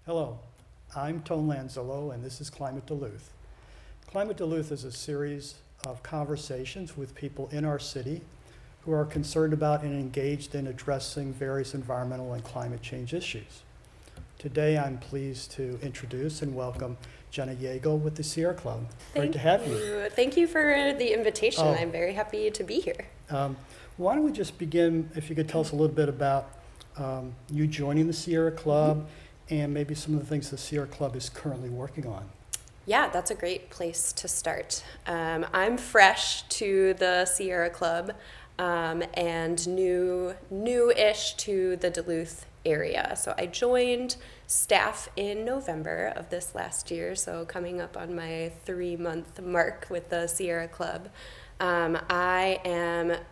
Hello, I'm Tone Lanzillo, and this is Climate-Duluth. Climate-Duluth is a series of conversations with people in our city who are concerned about and engaged in addressing various environmental and climate change issues. Today, I'm pleased to introduce and welcome Jenna Yeakle with the Sierra Club. Great to have you. Thank you for the invitation. Oh. I'm very happy to be here. Why don't we just begin, if you could tell us a little bit about you joining the Sierra Club and maybe some of the things the Sierra Club is currently working on. Yeah, that's a great place to start. I'm fresh to the Sierra Club and new-ish to the Duluth area. So I joined staff in November of this last year, so coming up on my 3-month mark with the Sierra Club. I'm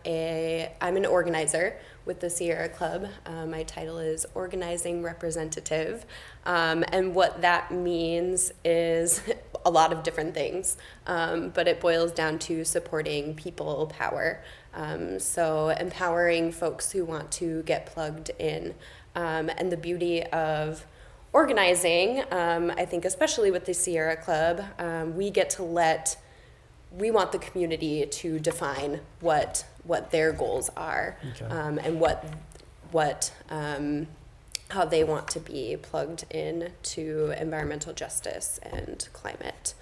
an organizer with the Sierra Club. My title is Organizing Representative, and what that means is a lot of different things, but it boils down to supporting people power. So empowering folks who want to get plugged in. And the beauty of organizing, I think especially with the Sierra Club, we want the community to define what their goals are, and how they want to be plugged in to environmental justice and climate.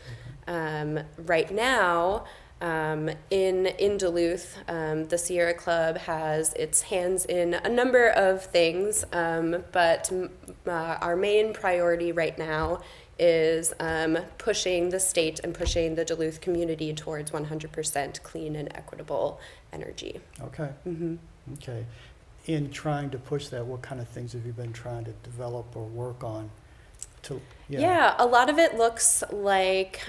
Right now, in Duluth, the Sierra Club has its hands in a number of things, but our main priority right now is pushing the state and pushing the Duluth community towards 100% clean and equitable energy. Okay. Okay. In trying to push that, what kind of things have you been trying to develop or work on? Yeah, a lot of it looks like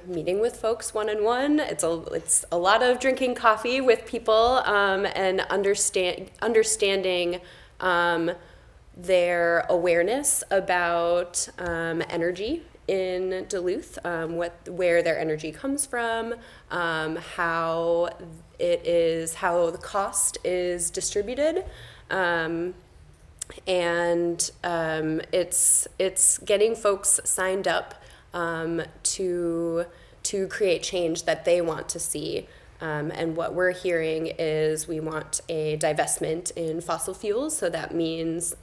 meeting with folks one-on-one. It's a lot of drinking coffee with people and understanding their awareness about energy in Duluth, where their energy comes from, how the cost is distributed. And it's getting folks signed up to create change that they want to see. And what we're hearing is we want a divestment in fossil fuels. So that means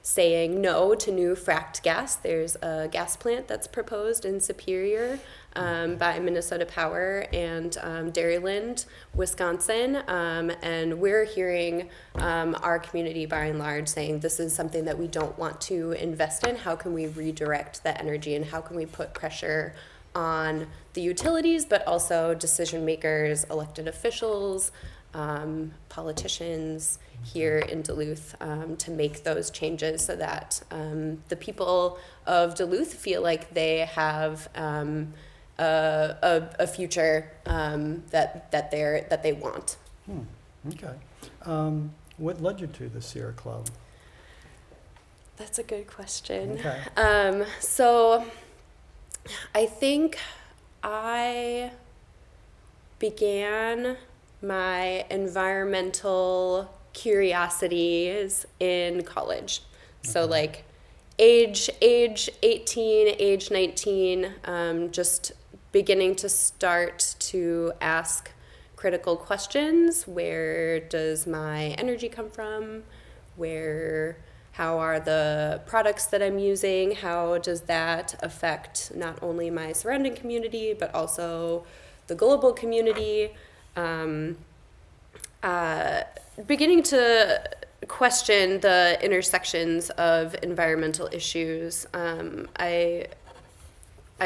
saying no to new fracked gas. There's a gas plant that's proposed in Superior by Minnesota Power and Dairyland, Wisconsin. And we're hearing our community by and large saying this is something that we don't want to invest in. How can we redirect that energy, and how can we put pressure on the utilities, but also decision makers, elected officials, politicians here in Duluth to make those changes so that the people of Duluth feel like they have a future that they want. Okay. What led you to the Sierra Club? That's a good question. Okay. So I think I began my environmental curiosities in college. So like age 18, age 19, just beginning to start to ask critical questions. Where does my energy come from? How are the products that I'm using? How does that affect not only my surrounding community, but also the global community? Beginning to question the intersections of environmental issues. I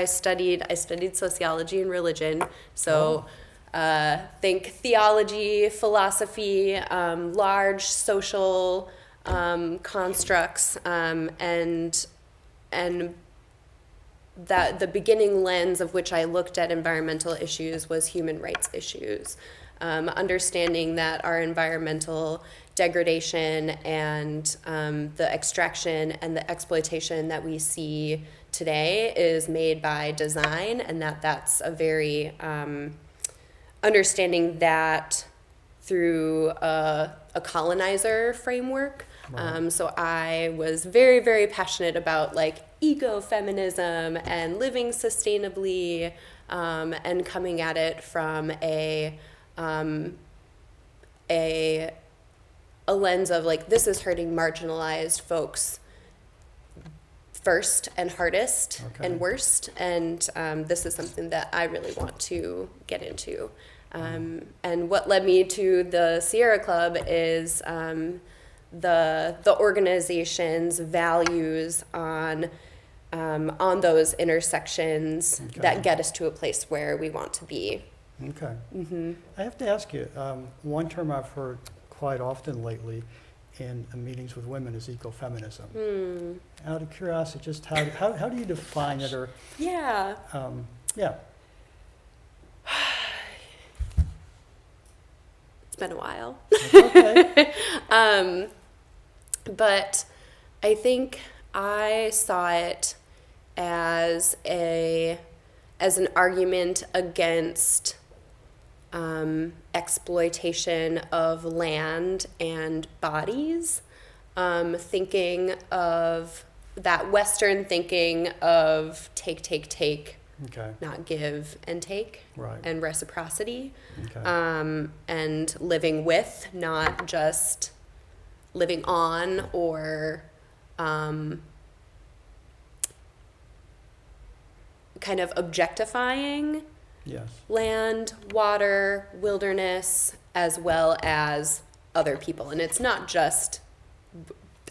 studied sociology and religion, so think theology, philosophy, large social constructs, and that the beginning lens of which I looked at environmental issues was human rights issues. Understanding that our environmental degradation and the extraction and the exploitation that we see today is made by design, and that's a very understanding that through a colonizer framework, Right. So I was very, very passionate about like eco-feminism and living sustainably, and coming at it from a lens of like, this is hurting marginalized folks first and hardest Okay. and worst, and this is something that I really want to get into. And what led me to the Sierra Club is the organization's values on those intersections Okay. that get us to a place where we want to be. Okay. I have to ask you, one term I've heard quite often lately in meetings with women is eco-feminism. Out of curiosity, just how do you define it, or Yeah. yeah, It's been a while. okay, But I think I saw it as an argument against exploitation of land and bodies, thinking of that Western thinking of take, okay, not give and take, right, and reciprocity, okay, and living with, not just living on or kind of objectifying yes, land, water, wilderness, as well as other people. And it's not just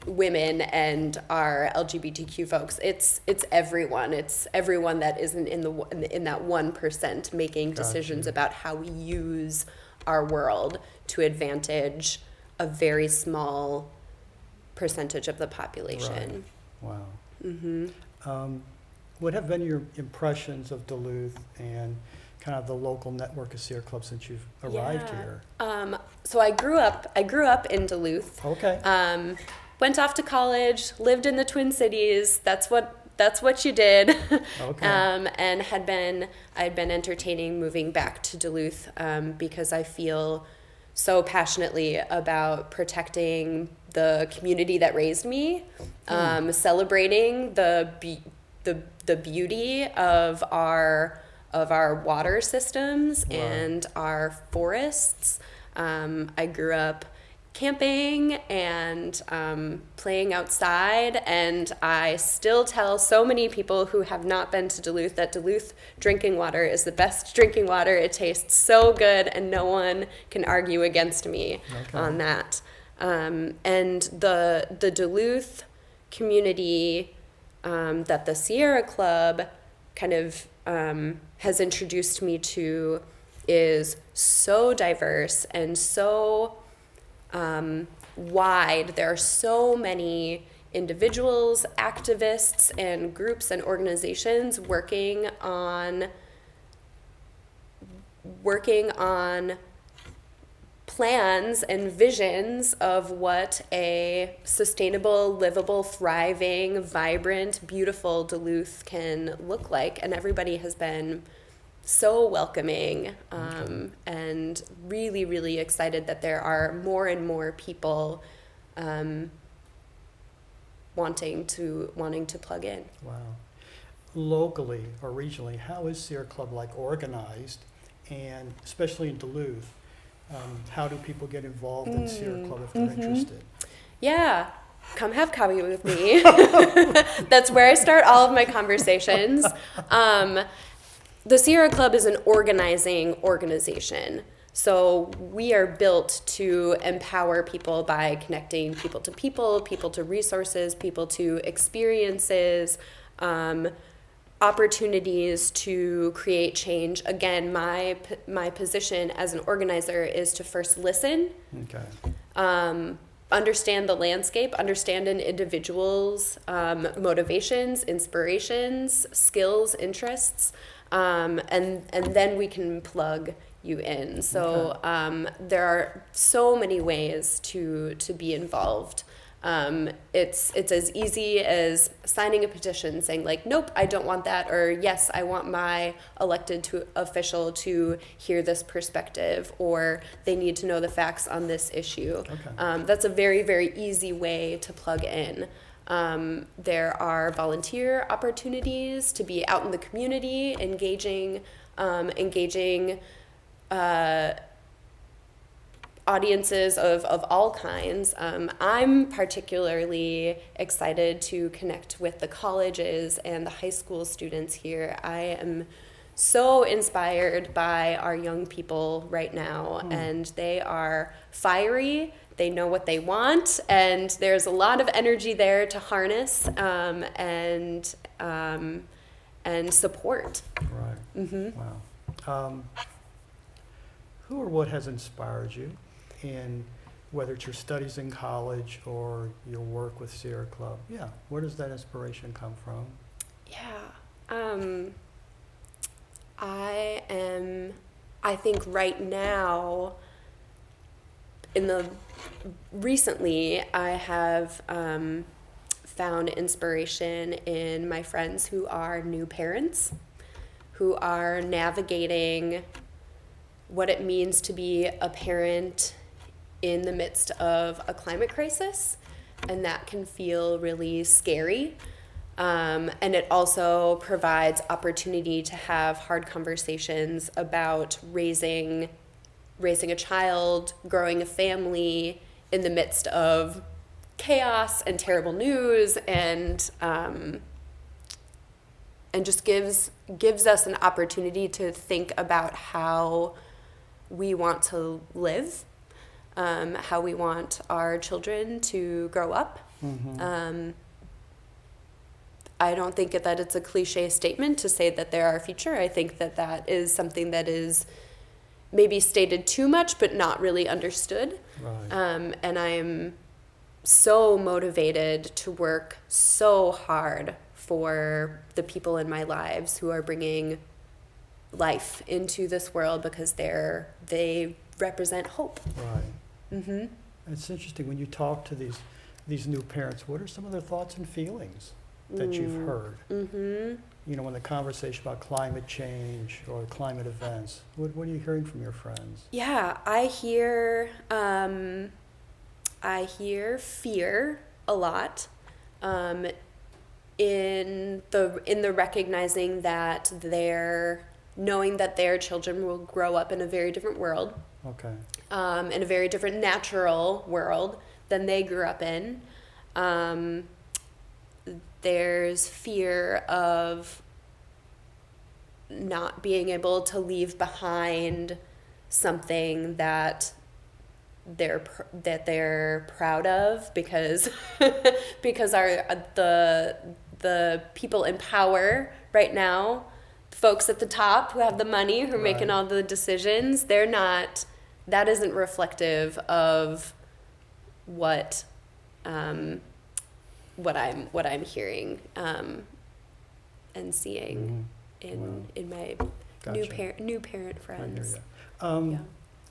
women and our LGBTQ folks. It's everyone. It's everyone that isn't in that 1% making decisions about how we use our world to advantage a very small percentage of the population. right, wow. What have been your impressions of Duluth and kind of the local network of Sierra Club since you've arrived here? So I grew up in Duluth. Okay, Went off to college, lived in the Twin Cities. That's what you did. Okay. And I'd been entertaining moving back to Duluth, because I feel so passionately about protecting the community that raised me, celebrating the beauty of our water systems Wow. and our forests. I grew up camping and playing outside, and I still tell so many people who have not been to Duluth that Duluth drinking water is the best drinking water. It tastes so good, and no one can argue against me on that. And the Duluth community that the Sierra Club kind of has introduced me to is so diverse and so wide. There are so many individuals, activists, and groups and organizations working on plans and visions of what a sustainable, livable, thriving, vibrant, beautiful Duluth can look like. And everybody has been so welcoming, and really, really excited that there are more and more people wanting to plug in. wow. Locally or regionally, how is Sierra Club like organized, and especially in Duluth, how do people get involved in Sierra Club if they're interested? Yeah, come have coffee with me. That's where I start all of my conversations. The Sierra Club is an organizing organization. So we are built to empower people by connecting people to resources, people to experiences, opportunities to create change. Again, my position as an organizer is to first listen, Okay, understand the landscape, understand an individual's motivations, inspirations, skills, interests, and then we can plug you in. So there are so many ways to be involved. It's as easy as signing a petition saying like, nope, I don't want that, or yes, I want my elected official to hear this perspective, or they need to know the facts on this issue. Okay. That's a very, very easy way to plug in. There are volunteer opportunities to be out in the community, engaging audiences of all kinds. I'm particularly excited to connect with the colleges and the high school students here. I am so inspired by our young people right now, and they are fiery. They know what they want, and there's a lot of energy there to harness and support. Right. Mm-hmm. Wow. Who or what has inspired you in whether it's your studies in college or your work with Sierra Club? Yeah. Where does that inspiration come from? Yeah. I think right now, recently, I have found inspiration in my friends who are new parents, who are navigating what it means to be a parent in the midst of a climate crisis, and that can feel really scary. And it also provides opportunity to have hard conversations about raising a child, growing a family in the midst of chaos and terrible news, and just gives us an opportunity to think about how we want to live, how we want our children to grow up. Mm-hmm. I don't think that it's a cliche statement to say that they're our future. I think that is something that is maybe stated too much, but not really understood. Right. And I'm so motivated to work so hard for the people in my lives who are bringing life into this world, because they represent hope. Right. Mm-hmm. It's interesting when you talk to these new parents. What are some of their thoughts and feelings that you've heard? Mm-hmm. You know, when the conversation about climate change or climate events, what are you hearing from your friends? Yeah, I hear fear a lot, in the recognizing that knowing that their children will grow up in a very different world. Okay. In a very different natural world than they grew up in. There's fear of not being able to leave behind something that they're proud of, because the people in power right now, folks at the top who have the money, who are making all the decisions, that isn't reflective of what I'm hearing and seeing in my new parent friends.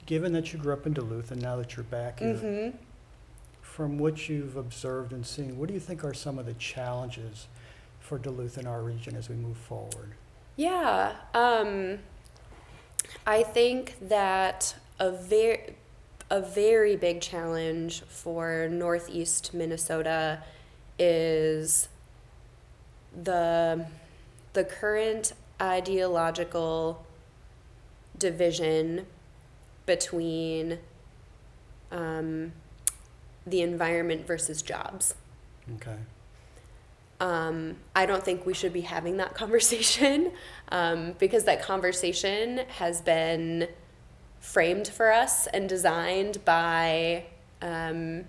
Given that you grew up in Duluth and now that you're back here, from what you've observed and seen, what do you think are some of the challenges for Duluth in our region as we move forward? Yeah, I think that a very big challenge for Northeast Minnesota is the current ideological division between the environment versus jobs. Okay. I don't think we should be having that conversation, because that conversation has been framed for us and designed by the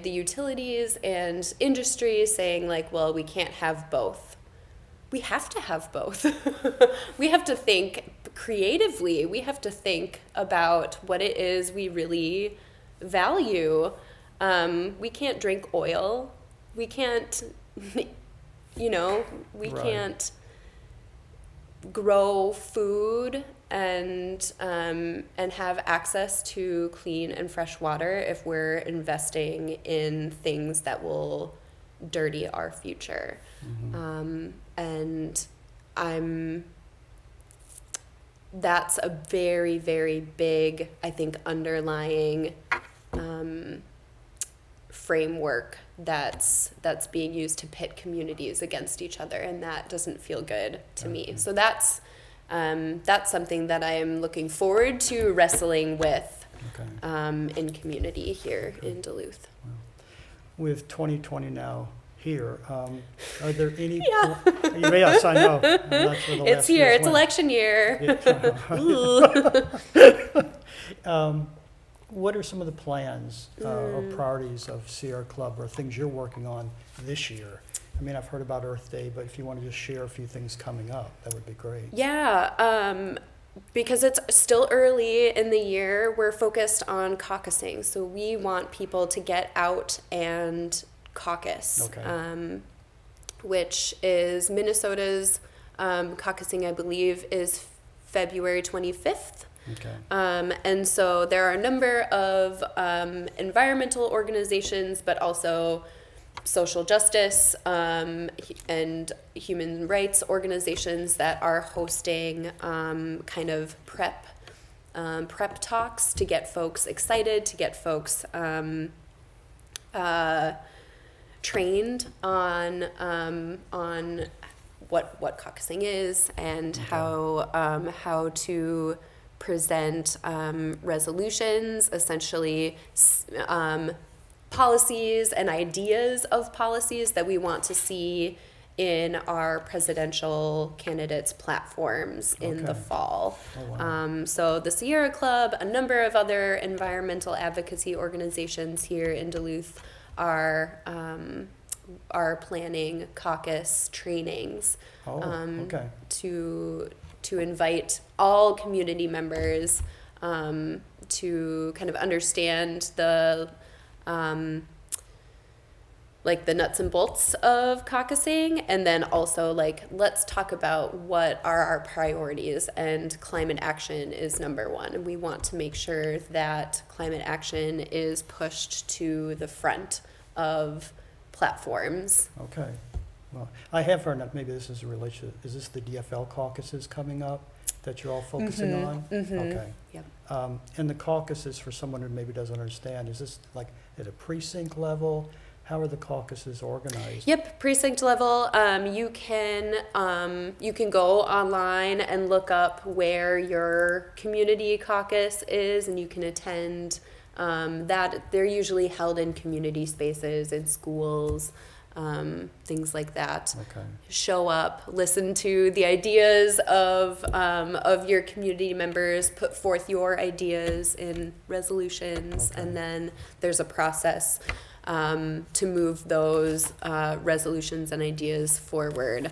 utilities and industry, saying like, well, we can't have both. We have to have both. We have to think creatively. We have to think about what it is we really value. We can't drink oil. We can't, we can't grow food and have access to clean and fresh water if we're investing in things that will dirty our future. And that's a very, very big, I think, underlying framework that's being used to pit communities against each other, and that doesn't feel good to me. So that's something that I am looking forward to wrestling with in community here in Duluth. With 2020 now here, are there any? Yeah. Yes, I know. I'm not sure the It's last here. year's It's went. election year. What are some of the plans or priorities of Sierra Club or things you're working on this year? I mean, I've heard about Earth Day, but if you want to just share a few things coming up, that would be great. Yeah, because it's still early in the year, we're focused on caucusing. So we want people to get out and caucus, which is Minnesota's caucusing, I believe, is February 25th. And so there are a number of environmental organizations, but also social justice and human rights organizations that are hosting kind of prep talks to get folks excited, to get folks trained on what caucusing is and how to present resolutions, essentially policies and ideas of policies that we want to see in our presidential candidates' platforms in the fall. So the Sierra Club, a number of other environmental advocacy organizations here in Duluth are planning caucus trainings to invite all community members to kind of understand the like the nuts and bolts of caucusing, and then also like let's talk about what are our priorities, and climate action is number one, and we want to make sure that climate action is pushed to the front of platforms. Okay. Well, I have heard that maybe this is a relation. Is this the DFL caucuses coming up that you're all focusing on? Okay. Yep. And the caucuses, for someone who maybe doesn't understand, is this like at a precinct level? How are the caucuses organized? Yep, precinct level. You can go online and look up where your community caucus is, and you can attend that. They're usually held in community spaces, in schools, things like that. Okay. Show up, listen to the ideas of your community members, put forth your ideas in resolutions, and then there's a process to move those resolutions and ideas forward.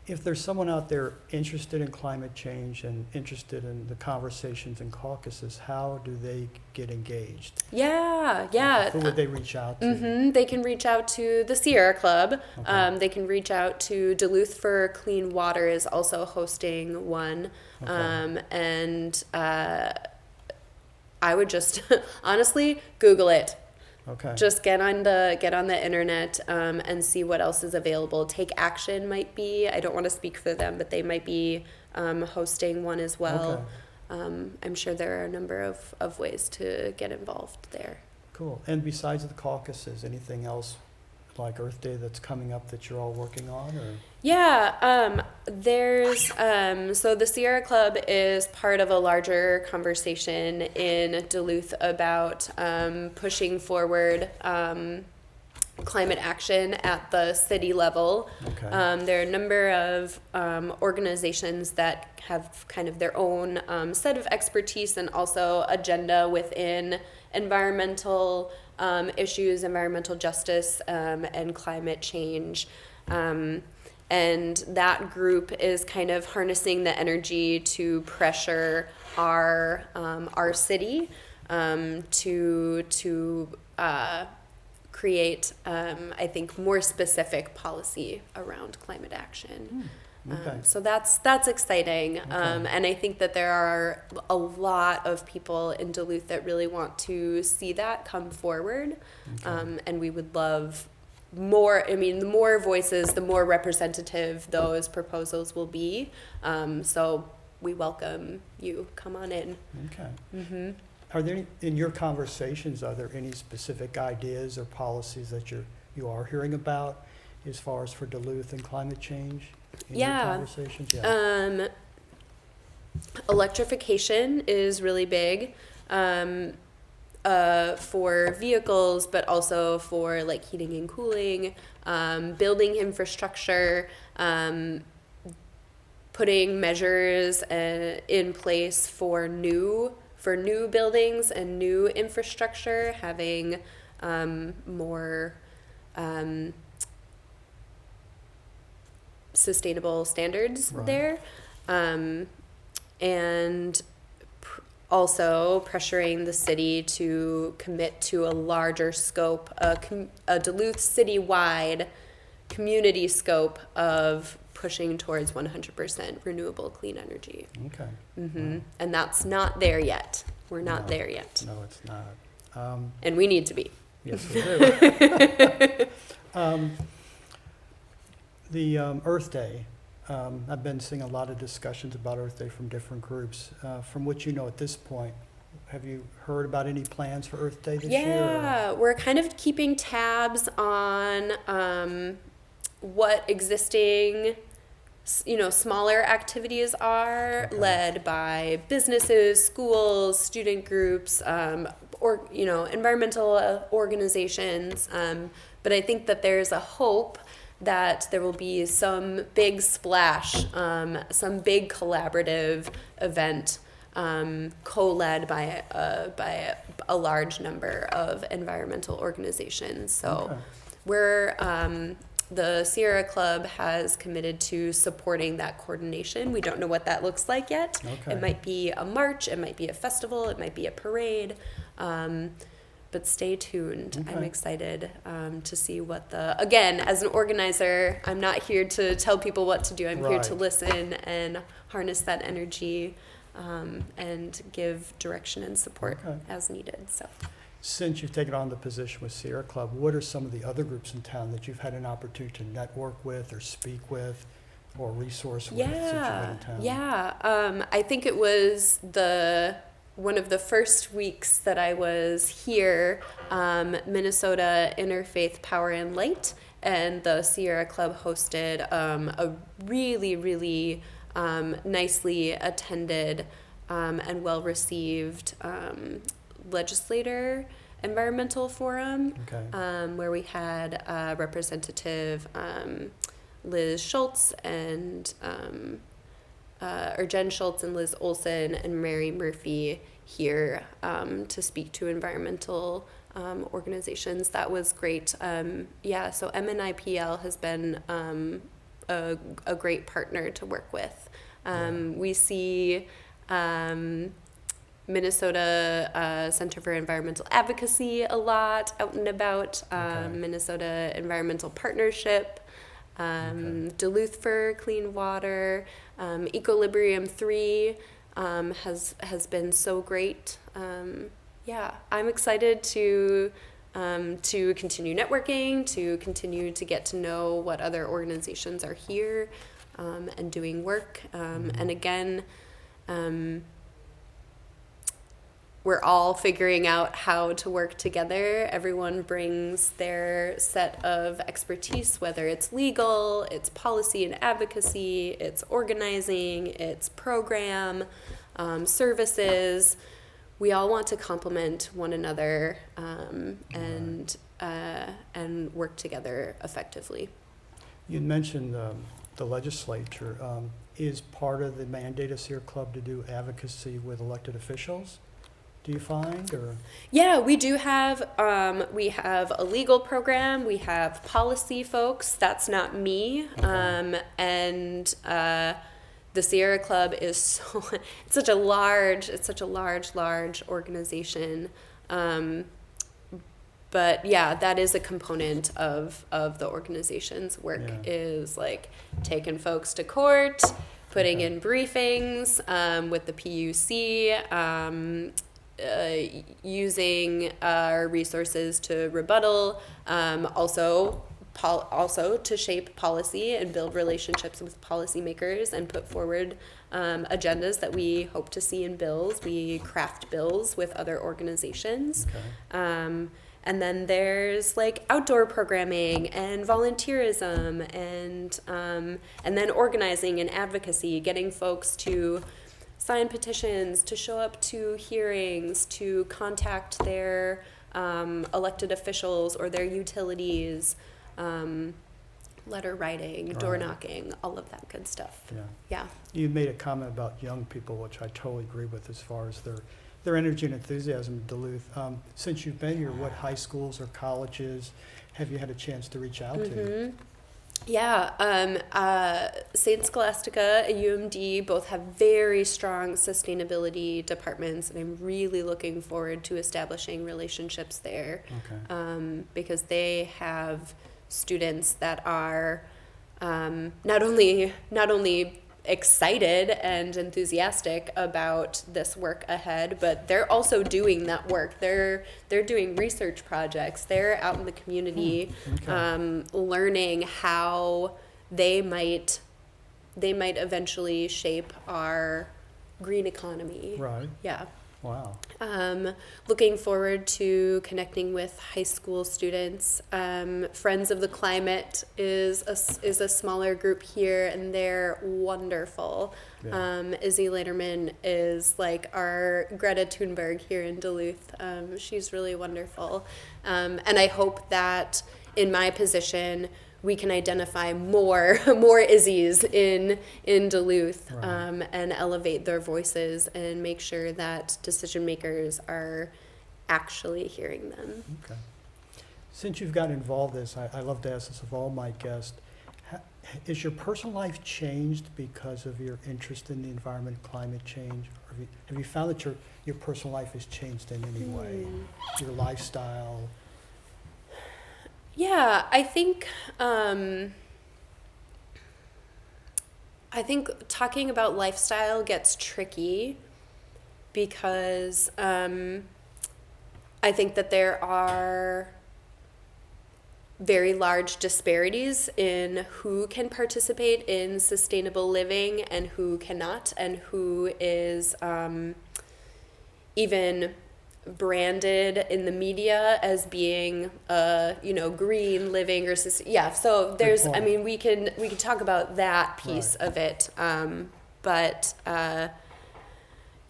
If there's someone out there interested in climate change and interested in the conversations and caucuses, how do they get engaged? Yeah. Who would they reach out to? They can reach out to the Sierra Club. They can reach out to Duluth for Clean Water is also hosting one. And I would just honestly Google it. Just get on the internet and see what else is available. Take Action might be. I don't want to speak for them, but they might be hosting one as well. I'm sure there are a number of ways to get involved there. Cool. And besides the caucuses, anything else like Earth Day that's coming up that you're all working on? Or? Yeah, there's so the Sierra Club is part of a larger conversation in Duluth about pushing forward climate action at the city level. There are a number of organizations that have kind of their own set of expertise and also agenda within environmental issues, environmental justice, and climate change. And that group is kind of harnessing the energy to pressure our city to create, I think, more specific policy around climate action. Okay. So that's exciting. And I think that there are a lot of people in Duluth that really want to see that come forward. And we would love more, I mean, the more voices, the more representative those proposals will be. So we welcome you. Come on in. Okay. Are there any, in your conversations, are there any specific ideas or policies that you are hearing about as far as for Duluth and climate change in your conversations? Yeah. Electrification is really big for vehicles, but also for like heating and cooling, building infrastructure, putting measures in place for new buildings and new infrastructure, having more sustainable standards there, and also pressuring the city to commit to a larger scope, a Duluth city-wide community scope of pushing towards 100% renewable clean energy. Okay. And that's not there yet. We're not there yet. No, it's not. And we need to be. Yes, we do. The Earth Day, I've been seeing a lot of discussions about Earth Day from different groups. From what you know at this point, have you heard about any plans for Earth Day this year? Yeah, we're kind of keeping tabs on what existing, smaller activities are led by businesses, schools, student groups, or environmental organizations. But I think that there's a hope that there will be some big splash, some big collaborative event co-led by a large number of environmental organizations. So we're the Sierra Club has committed to supporting that coordination. We don't know what that looks like yet. It might be a march, it might be a festival, it might be a parade. But stay tuned. I'm excited to see again, as an organizer, I'm not here to tell people what to do. I'm here to listen and harness that energy and give direction and support as needed. So, since you've taken on the position with Sierra Club, what are some of the other groups in town that you've had an opportunity to network with or speak with or resource with since you've been in town? Yeah, I think it was one of the first weeks that I was here, Minnesota Interfaith Power and Light and the Sierra Club hosted a really, really nicely attended and well-received legislator environmental forum, where we had Representative Liz Schultz and or Jen Schultz and Liz Olson and Mary Murphy here to speak to environmental organizations. That was great. So MNIPL has been a great partner to work with. We see Minnesota Center for Environmental Advocacy a lot out and about, Minnesota Environmental Partnership, Duluth for Clean Water, Equilibrium 3 has been so great. I'm excited to continue networking, to continue to get to know what other organizations are here and doing work. And again, we're all figuring out how to work together. Everyone brings their set of expertise, whether it's legal, it's policy and advocacy, it's organizing, it's program, services. We all want to complement one another and work together effectively. You mentioned the legislature. Is part of the mandate of Sierra Club to do advocacy with elected officials? Do you find, or? Yeah, we do have, we have a legal program, we have policy folks, that's not me, and the Sierra Club is it's such a large organization, but yeah, that is a component of the organization's work, Yeah. is like taking folks to court, putting Okay. in briefings with the PUC, using our resources to rebuttal, also to shape policy and build relationships with policymakers and put forward agendas that we hope to see in bills. We craft bills with other organizations. Okay. And then there's like outdoor programming and volunteerism and then organizing and advocacy, getting folks to sign petitions, to show up to hearings, to contact their elected officials or their utilities, letter writing, door Right. knocking, all of that good stuff. Yeah. Yeah. You made a comment about young people, which I totally agree with as far as their energy and enthusiasm in Duluth. Since you've been here, what high schools or colleges have you had a chance to reach out to? Yeah, St. Scholastica and UMD both have very strong sustainability departments, and I'm really looking forward to establishing relationships there. Okay. Because they have students that are not only excited and enthusiastic about this work ahead, but they're also doing that work. They're doing research projects. They're out in the community, Okay. learning how they might eventually shape our green economy. Right. Yeah. Wow. Looking forward to connecting with high school students. Friends of the Climate is a smaller group here, and they're wonderful. Yeah. Izzy Lederman is like our Greta Thunberg here in Duluth. She's really wonderful. And I hope that in my position, we can identify more Izzies in Duluth, Right. and elevate their voices and make sure that decision makers are actually hearing them. Okay. Since you've gotten involved in this, I love to ask this of all my guests. Is your personal life changed because of your interest in the environment, climate change? Or have you found that your personal life has changed in any way? Your lifestyle? Yeah, I think talking about lifestyle gets tricky because I think that there are very large disparities in who can participate in sustainable living and who cannot, and who is even branded in the media as being green living or so there's point. I mean we can talk about that piece Right. of it, but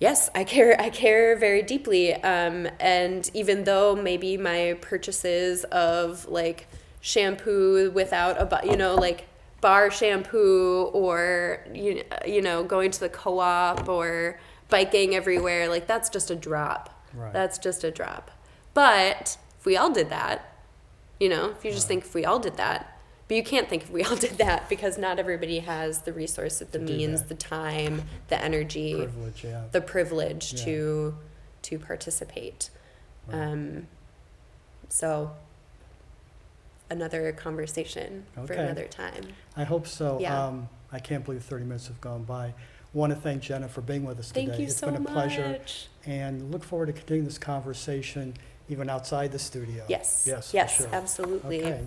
yes, I care very deeply, and even though maybe my purchases of like shampoo without like bar shampoo, or going to the co-op or biking everywhere, like that's just a drop. Right. That's just a drop. But if we all did that, if you just Right. think if we all did that, but you can't think if we all did that because not everybody has the resources, the To do means, that. the time, the energy, Privilege, yeah. the privilege Yeah. to participate. Right. So another conversation for Okay. another time. I hope so. Yeah. I can't believe 30 minutes have gone by. Want to thank Jenna for being with us today. Thank you It's so been a pleasure, much. and look forward to continuing this conversation even outside the studio. Yes. Yes, for Yes, sure. absolutely. Okay.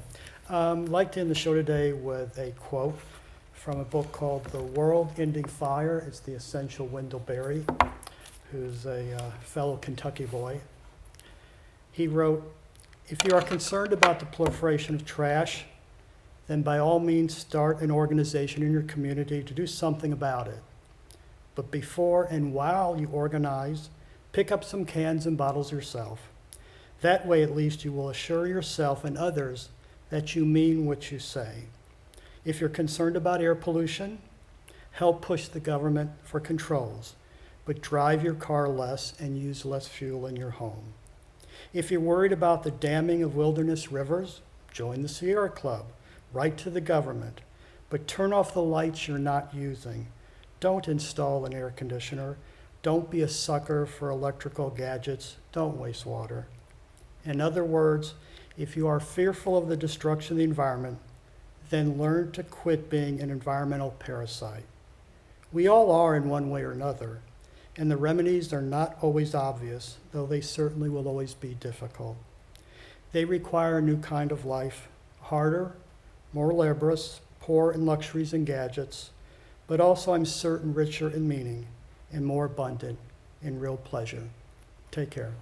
I'd like to end the show today with a quote from a book called The World Ending Fire. It's the essential Wendell Berry, who's a fellow Kentucky boy. He wrote, "If you are concerned about the proliferation of trash, then by all means start an organization in your community to do something about it. But before and while you organize, pick up some cans and bottles yourself. That way at least you will assure yourself and others that you mean what you say. If you're concerned about air pollution, help push the government for controls, but drive your car less and use less fuel in your home. If you're worried about the damming of wilderness rivers, join the Sierra Club. Write to the government, but turn off the lights you're not using. Don't install an air conditioner. Don't be a sucker for electrical gadgets. Don't waste water. In other words, if you are fearful of the destruction of the environment, then learn to quit being an environmental parasite. We all are in one way or another, and the remedies are not always obvious, though they certainly will always be difficult. They require a new kind of life, harder, more laborious, poor in luxuries and gadgets, but also, I'm certain, richer in meaning and more abundant in real pleasure. Take care.